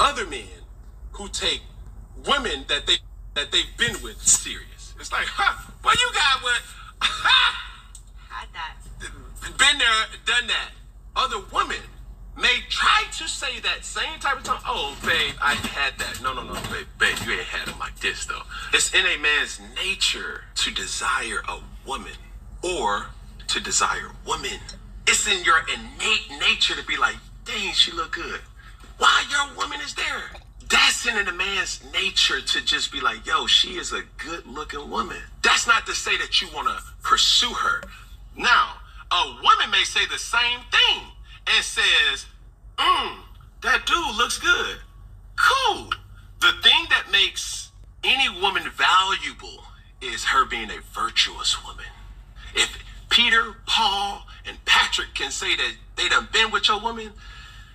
other men who take women that they've been with serious. It's like, well, you got what? Had that. Been there, done that. Other women may try to say that same type of time. Oh, babe, I had that. No, babe, you ain't had it like this, though. It's in a man's nature to desire a woman or to desire women. It's in your innate nature to be like, dang, she look good. Why your woman is there? That's in a man's nature to just be like, yo, she is a good-looking woman. That's not to say that you want to pursue her. Now, a woman may say the same thing and says, that dude looks good. Cool. The thing that makes any woman valuable is her being a virtuous woman. If Peter, Paul, and Patrick can say that they done been with your woman,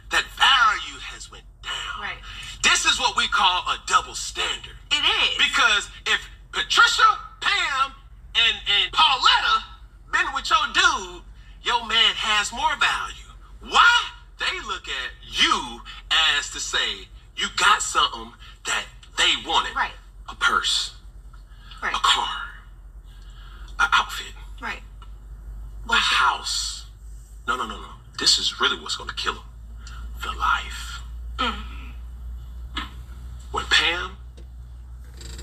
that value has went down. Right. This is what we call a double standard. It is. Because if Patricia, Pam, and Pauletta been with your dude, your man has more value. Why? They look at you as to say, you got something that they wanted. Right. A purse. Right. A car. An outfit. Right. A house. No. This is really what's going to kill them. The life. When Pam,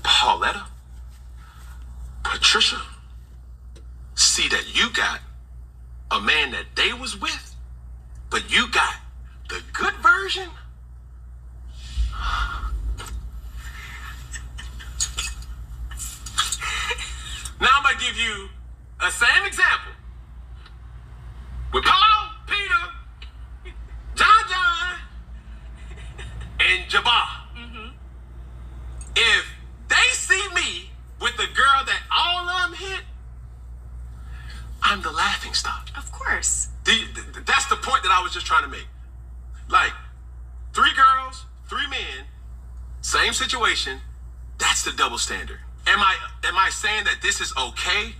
Pauletta, Patricia see that you got a man that they was with, but you got the good version. Now I'm going to give you a same example. With Paul, Peter, John, and Jabbar. If they see me with the girl that all of them hit, I'm the laughing stock. Of course. That's the point that I was just trying to make. Like, 3 girls, 3 men, same situation. That's the double standard. Am I saying that this is okay?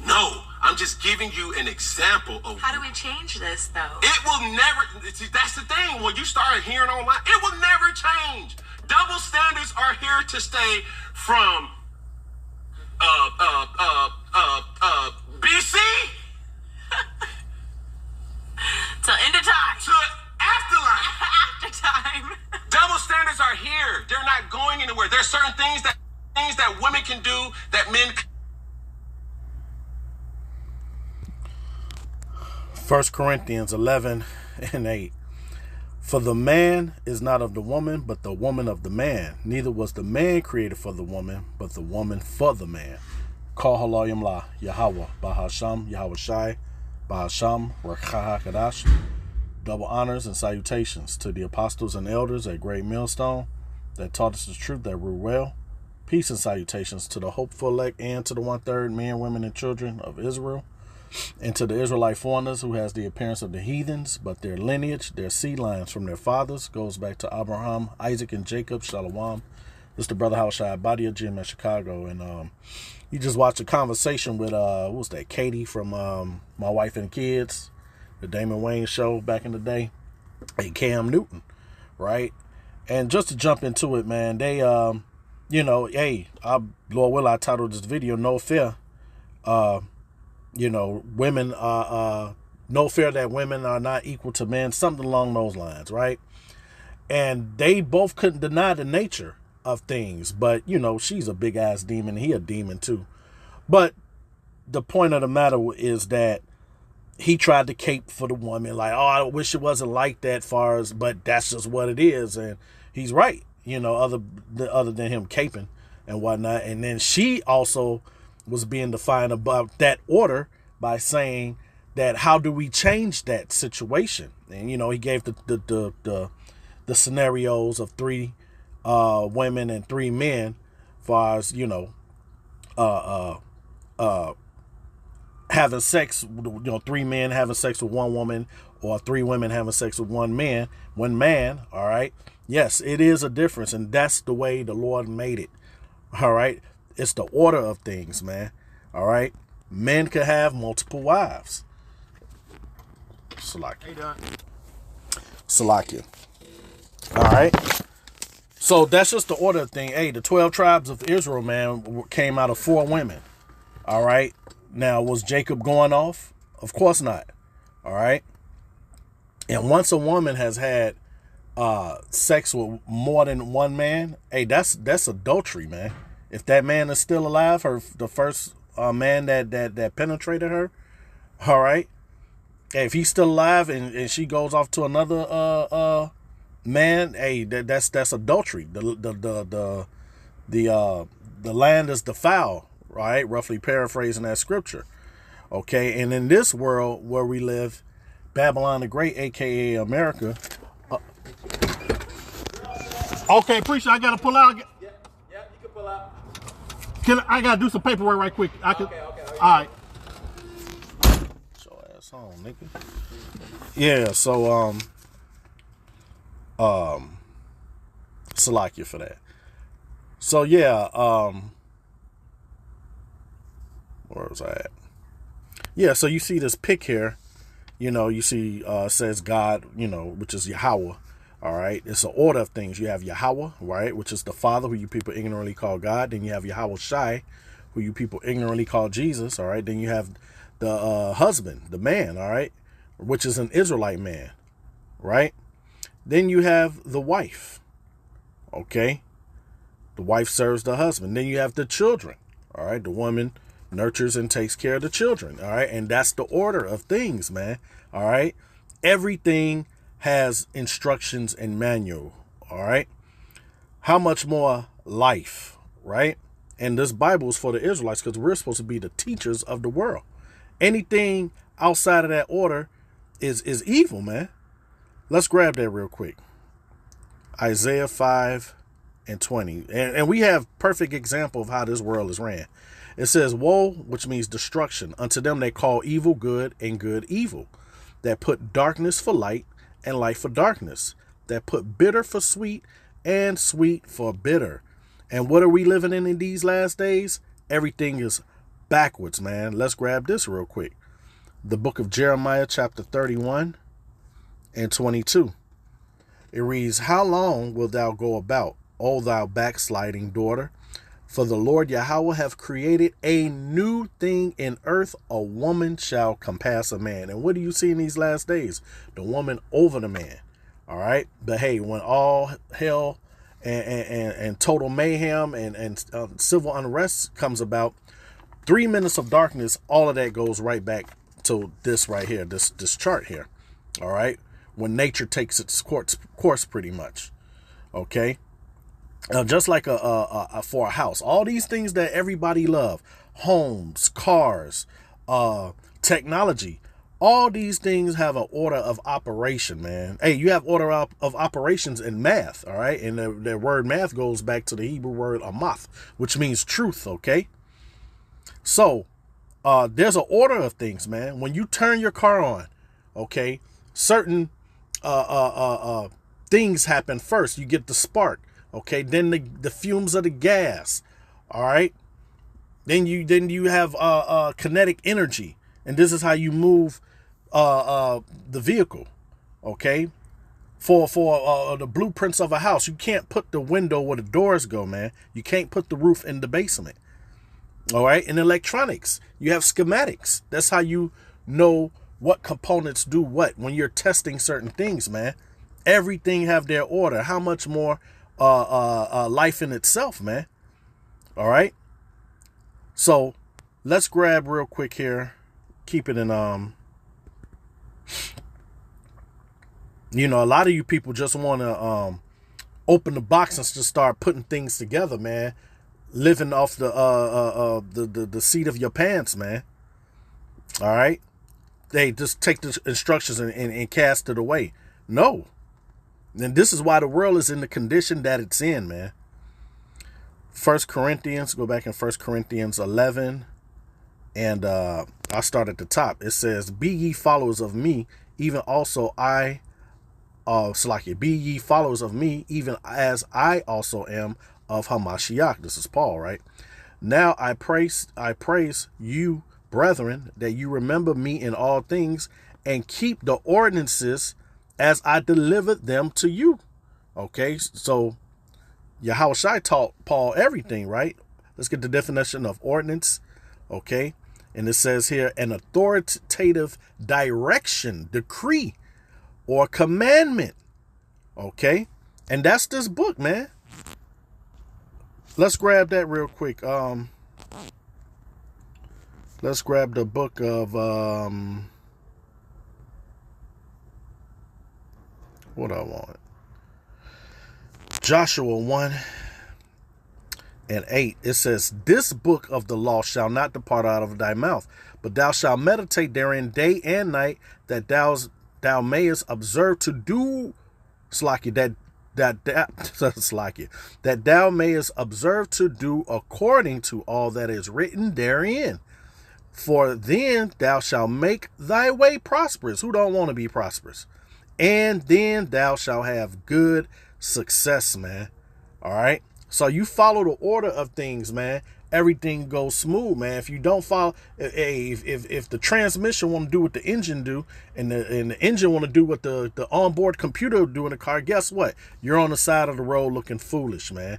No. I'm just giving you an example of. How do we change this, though? It will never. See, that's the thing. When you start hearing online, it will never change. Double standards are here to stay from BC Till end of time. to afterlife. After time. Double standards are here. They're not going anywhere. There's certain things that women can do that men. 1 Corinthians 11:8. For the man is not of the woman, but the woman of the man. Neither was the man created for the woman, but the woman for the man. Kol halayim la Yahweh, Bahasham, Yahweh Shai, Bahasham, Rakaha Kadash. Double honors and salutations to the apostles and elders at Great Millstone that taught us the truth that rule well. Peace and salutations to the hopeful elect and to the 1/3 men, women, and children of Israel. And to the Israelite foreigners who has the appearance of the heathens, but their lineage, their seed lines from their fathers, goes back to Abraham, Isaac, and Jacob. Shalom. This is the brother Hawashai Badia Jim in Chicago. And you just watched a conversation with, what was that, Katie from My Wife and Kids, the Damon Wayans show back in the day, and Cam Newton, right? And just to jump into it, man, they, hey, Lord will, I titled this video, No Fear. Women no fear that women are not equal to men, something along those lines, right? And they both couldn't deny the nature of things, but she's a big ass demon, he a demon too. But the point of the matter is that he tried to cape for the woman, like, oh, I wish it wasn't like that, but that's just what it is, and he's right, other than him caping and whatnot. And then she also was being defiant about that order by saying that how do we change that situation? And he gave the scenarios of 3 women and 3 men, as far as having sex, 3 men having sex with 1 woman, or 3 women having sex with 1 man. All right. Yes, it is a difference, and that's the way the Lord made it. All right. It's the order of things, man. All right. Men could have multiple wives. Salakia. All right. So that's just the order thing. Hey, the 12 tribes of Israel, man, came out of 4 women. All right. Now, was Jacob going off? Of course not. All right. And once a woman has had sex with more than one man, hey, that's adultery, man. If that man is still alive, the first man that penetrated her, all right. Hey, if he's still alive and she goes off to another man, hey, that's adultery. The land is defiled, right? Roughly paraphrasing that scripture. Okay, and in this world where we live, Babylon the Great, aka America. Okay, appreciate. I gotta pull out. Yeah, you can pull out. I gotta do some paperwork right quick. Okay. All right. Show ass on, nigga. Yeah. So Salakia for that. So yeah, where was I at? Yeah, so you see this pic here, you see says God, which is Yahweh. All right, it's an order of things. You have Yahweh, right, which is the Father, who you people ignorantly call God. Then you have Yahweh Shai, who you people ignorantly call Jesus. All right, then you have the husband, the man, all right, which is an Israelite man, right? Then you have the wife, okay? The wife serves the husband. Then you have the children, all right? The woman nurtures and takes care of the children, all right? And that's the order of things, man, all right? Everything has instructions and manual, all right? How much more life, right? And this Bible is for the Israelites because we're supposed to be the teachers of the world. Anything outside of that order is evil, man. Let's grab that real quick. Isaiah 5:20. And we have perfect example of how this world is ran. It says, woe, which means destruction, unto them they call evil good and good evil, that put darkness for light and light for darkness, that put bitter for sweet and sweet for bitter. And what are we living in these last days? Everything is backwards, man. Let's grab this real quick. The book of Jeremiah, chapter 31:22. It reads, how long wilt thou go about, O thou backsliding daughter? For the Lord Yahweh hath created a new thing in earth, a woman shall compass a man. And what do you see in these last days? The woman over the man. All right. But hey, when all hell and total mayhem and civil unrest comes about, 3 minutes of darkness, all of that goes right back to this right here, this chart here. All right. When nature takes its course pretty much. Okay. Just like for a house, all these things that everybody love, homes, cars, technology, all these things have an order of operation, man. Hey, you have order of operations in math, all right? And the word math goes back to the Hebrew word amath, which means truth, okay? So there's an order of things, man. When you turn your car on, okay, certain things happen first. You get the spark. Okay, then the fumes of the gas, all right. Then you have kinetic energy, and this is how you move the vehicle. Okay, for the blueprints of a house, you can't put the window where the doors go, man. You can't put the roof in the basement. All right, in electronics, you have schematics. That's how you know what components do what when you're testing certain things, man. Everything have their order. How much more life in itself, man. All right. So let's grab real quick here. Keep it in, a lot of you people just want to open the box and just start putting things together, man. Living off the seat of your pants, man. All right. They just take the instructions and cast it away. No. And this is why the world is in the condition that it's in, man. 1 Corinthians, go back in 1 Corinthians 11. And I'll start at the top. It says, be ye followers of me, even also I, be ye followers of me, even as I also am of Hamashiach. This is Paul, right? Now I praise you, brethren, that you remember me in all things and keep the ordinances as I delivered them to you. Okay, so Yahushua taught Paul everything, right? Let's get the definition of ordinance, okay? And it says here, an authoritative direction, decree, or commandment, okay? And that's this book, man. Let's grab that real quick. Let's grab the book of what I want. Joshua 1:8. It says, this book of the law shall not depart out of thy mouth, but thou shalt meditate therein day and night, that thou mayest observe to do that thou mayest observe to do according to all that is written therein. For then thou shalt make thy way prosperous. Who don't want to be prosperous? And then thou shalt have good success, man. All right. So you follow the order of things, man. Everything goes smooth, man. If you don't follow, if the transmission want to do what the engine do, and the engine want to do what the onboard computer do in the car, guess what? You're on the side of the road looking foolish, man.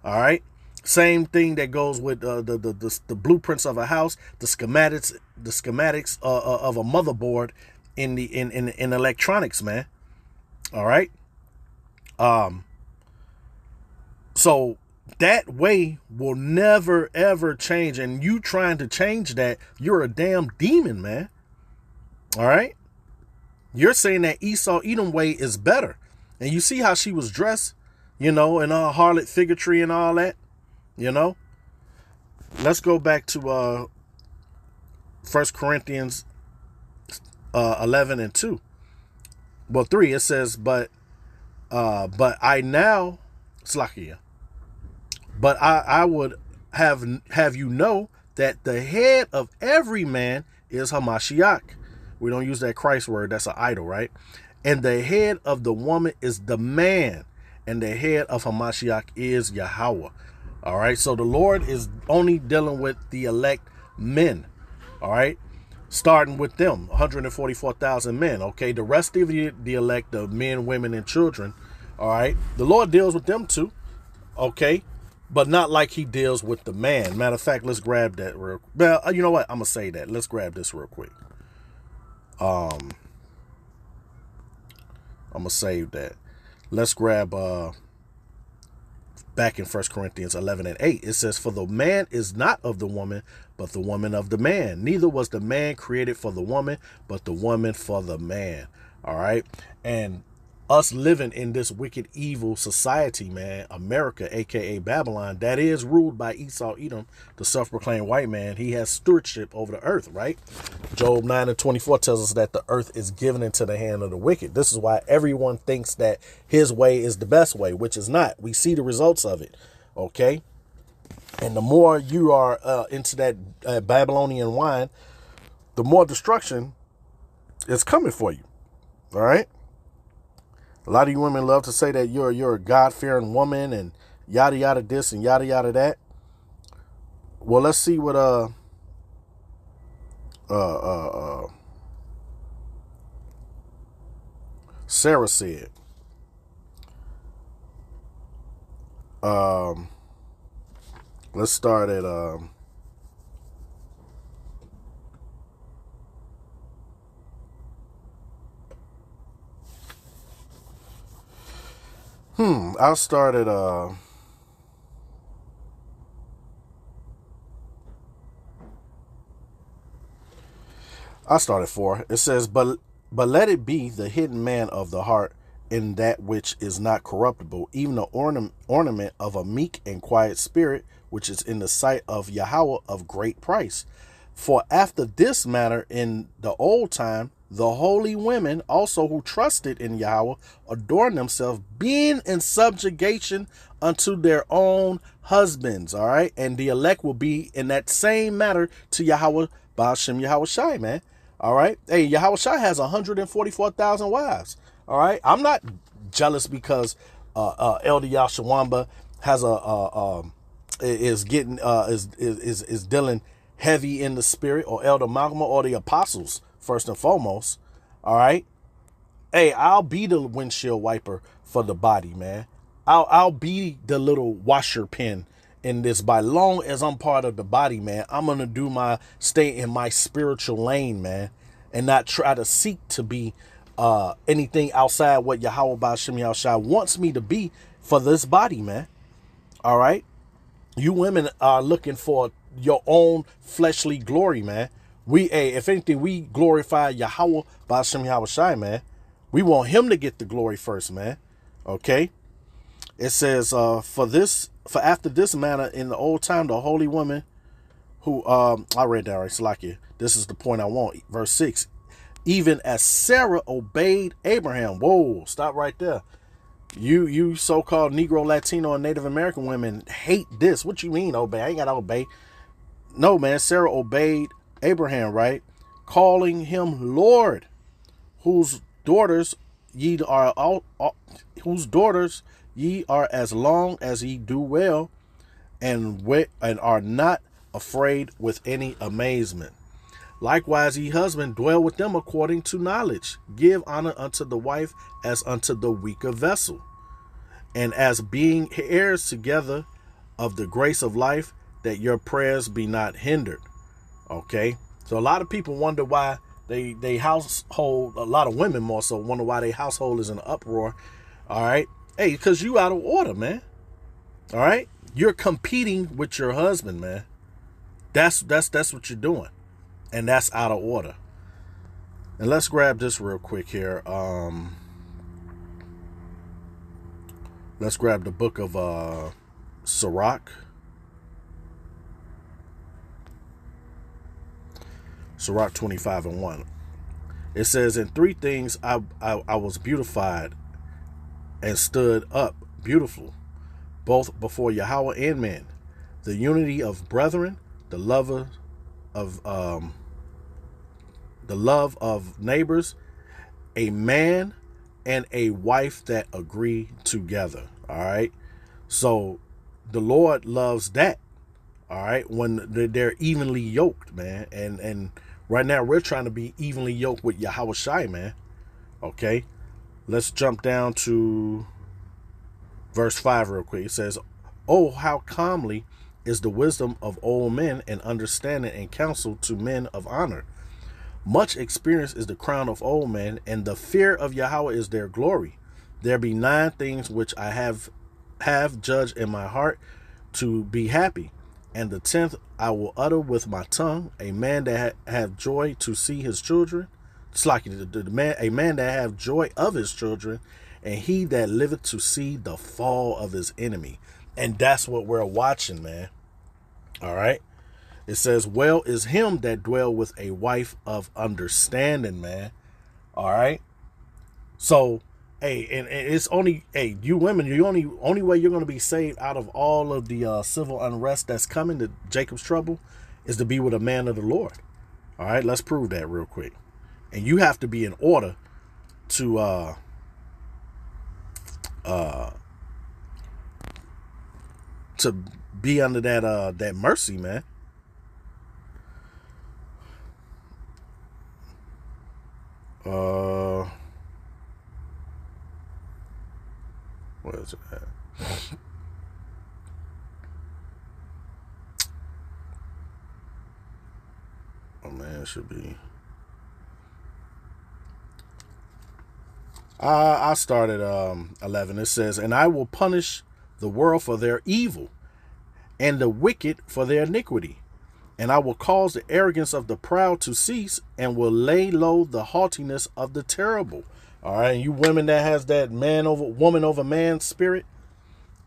All right. Same thing that goes with the blueprints of a house, the schematics of a motherboard in electronics, man. All right. So that way will never ever change, and you trying to change that, you're a damn demon, man. All right. You're saying that Esau Edom way is better, and you see how she was dressed, in all harlot figurity and all that. Let's go back to 1 Corinthians 11:2. Well, 3. It says, but I now, Slakia. But I would have you know that the head of every man is Hamashiach. We don't use that Christ word. That's an idol, right? And the head of the woman is the man, and the head of Hamashiach is Yahweh. All right. So the Lord is only dealing with the elect men. All right. Starting with them, 144,000 men. Okay. The rest of the elect, the men, women, and children. All right. The Lord deals with them too. Okay. But not like he deals with the man. Matter of fact, let's grab that real quick. Well, you know what? I'm going to say that. Let's grab this real quick. I'm going to save that. Let's grab back in 1 Corinthians 11:8. It says, for the man is not of the woman, but the woman of the man. Neither was the man created for the woman, but the woman for the man. All right. And us living in this wicked, evil society, man, America, aka Babylon, that is ruled by Esau Edom, the self-proclaimed white man. He has stewardship over the earth, right? Job 9:24 tells us that the earth is given into the hand of the wicked. This is why everyone thinks that his way is the best way, which is not. We see the results of it, okay? And the more you are into that Babylonian wine, the more destruction is coming for you, all right? A lot of you women love to say that you're a God-fearing woman and yada yada this and yada yada that. Well, let's see what Sarah said. Let's start at I'll start at I'll start at 4. It says, but let it be the hidden man of the heart in that which is not corruptible, even the ornament of a meek and quiet spirit, which is in the sight of Yahweh of great price. For after this matter in the old time, the holy women also who trusted in Yahweh adorned themselves, being in subjugation unto their own husbands. All right. And the elect will be in that same matter to Yahweh, Baal Shem Yahweh Shai, man. All right. Hey, Yahweh Shai has 144,000 wives. All right. I'm not jealous because Elder Yashawamba has is dealing heavy in the spirit, or Elder Malcolm, or the apostles, first and foremost. All right. Hey, I'll be the windshield wiper for the body, man. I'll be the little washer pen in this. By long as I'm part of the body, man, I'm gonna do my stay in my spiritual lane, man, and not try to seek to be anything outside what Yahweh Ba'ashem Yahushua wants me to be for this body, man. All right, you women are looking for your own fleshly glory, man. If anything, we glorify Yahweh Ba'ashem Yahushua, man. We want him to get the glory first, man. Okay. It says, for after this manner in the old time, the holy woman who, I read that right, Salakia. This is the point I want. Verse 6, even as Sarah obeyed Abraham. Whoa, stop right there. You so-called Negro, Latino, and Native American women hate this. What you mean obey? I ain't got to obey. No, man, Sarah obeyed Abraham, right? Calling him Lord, whose daughters ye are as long as ye do well, and are not afraid with any amazement. Likewise, ye husband, dwell with them according to knowledge. Give honor unto the wife as unto the weaker vessel, and as being heirs together of the grace of life, that your prayers be not hindered. Okay, so a lot of people wonder why they household, a lot of women more so wonder why their household is in an uproar. All right. Hey, because you out of order, man. All right. You're competing with your husband, man. That's what you're doing. And that's out of order. And let's grab this real quick here. Let's grab the book of Sirach. Sirach 25:1. It says, in three things I was beautified and stood up beautiful, both before Yahweh and men. The unity of brethren, the love of neighbors, a man and a wife that agree together. All right. So the Lord loves that. All right. When they're evenly yoked, man. And right now we're trying to be evenly yoked with Yahweh Shai, man. Okay. Let's jump down to verse 5 real quick. It says, oh, how calmly is the wisdom of old men, and understanding and counsel to men of honor. Much experience is the crown of old men, and the fear of Yahweh is their glory. There be 9 things which I have judged in my heart to be happy, and the 10th I will utter with my tongue. A man that have joy to see his children. It's like a man that have joy of his children, and he that liveth to see the fall of his enemy. And that's what we're watching, man. All right. It says, well is him that dwell with a wife of understanding, man. All right. So, hey, and it's only, hey, you women, the only way you're going to be saved out of all of the civil unrest that's coming, to Jacob's trouble, is to be with a man of the Lord. All right. Let's prove that real quick. And you have to be in order to be under that mercy, man. Where is it at? Oh man, it should be. I started 11. It says, and I will punish the world for their evil, and the wicked for their iniquity. And I will cause the arrogance of the proud to cease, and will lay low the haughtiness of the terrible. All right, and you women that has that woman over man spirit,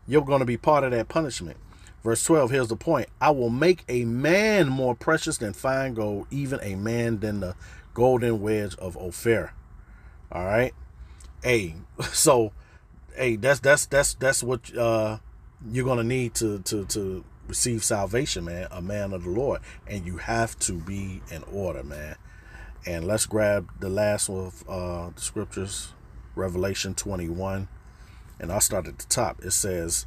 you're going to be part of that punishment. Verse 12, here's the point. I will make a man more precious than fine gold, even a man than the golden wedge of Ophir. All right. Hey, so, hey, that's what you're going to need to receive salvation, man, a man of the Lord. And you have to be in order, man. And let's grab the last of the scriptures, Revelation 21. And I'll start at the top. It says,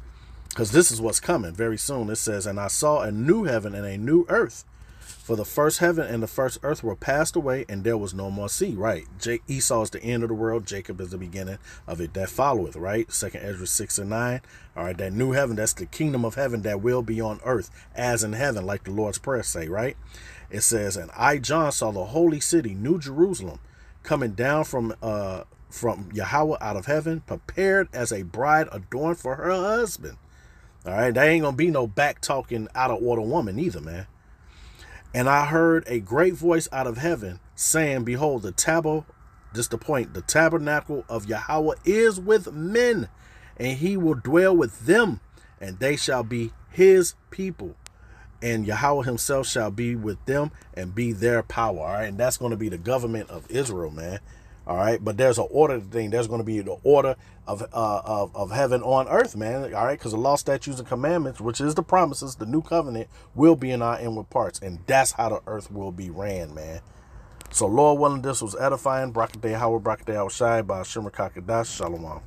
because this is what's coming very soon. It says, and I saw a new heaven and a new earth. For the first heaven and the first earth were passed away, and there was no more sea. Right. Esau is the end of the world. Jacob is the beginning of it that followeth. Right. 2nd Ezra 6:9. All right. That new heaven, that's the kingdom of heaven that will be on earth as in heaven, like the Lord's Prayer say. Right. It says, and I, John, saw the holy city, New Jerusalem, coming down from Yahweh out of heaven, prepared as a bride adorned for her husband. All right. There ain't going to be no back talking out of order woman either, man. And I heard a great voice out of heaven saying, behold, the tabernacle of Yahweh is with men, and he will dwell with them, and they shall be his people. And Yahweh himself shall be with them and be their power. All right. And that's going to be the government of Israel, man. All right. But there's an order thing. There's going to be the order of heaven on earth, man. All right. Because the law, statutes, and commandments, which is the promises, the new covenant, will be in our inward parts. And that's how the earth will be ran, man. So, Lord willing, this was edifying. Brakateh Howard, Brakateh Howard Shai, by Shimmer Kakadash. Shalom.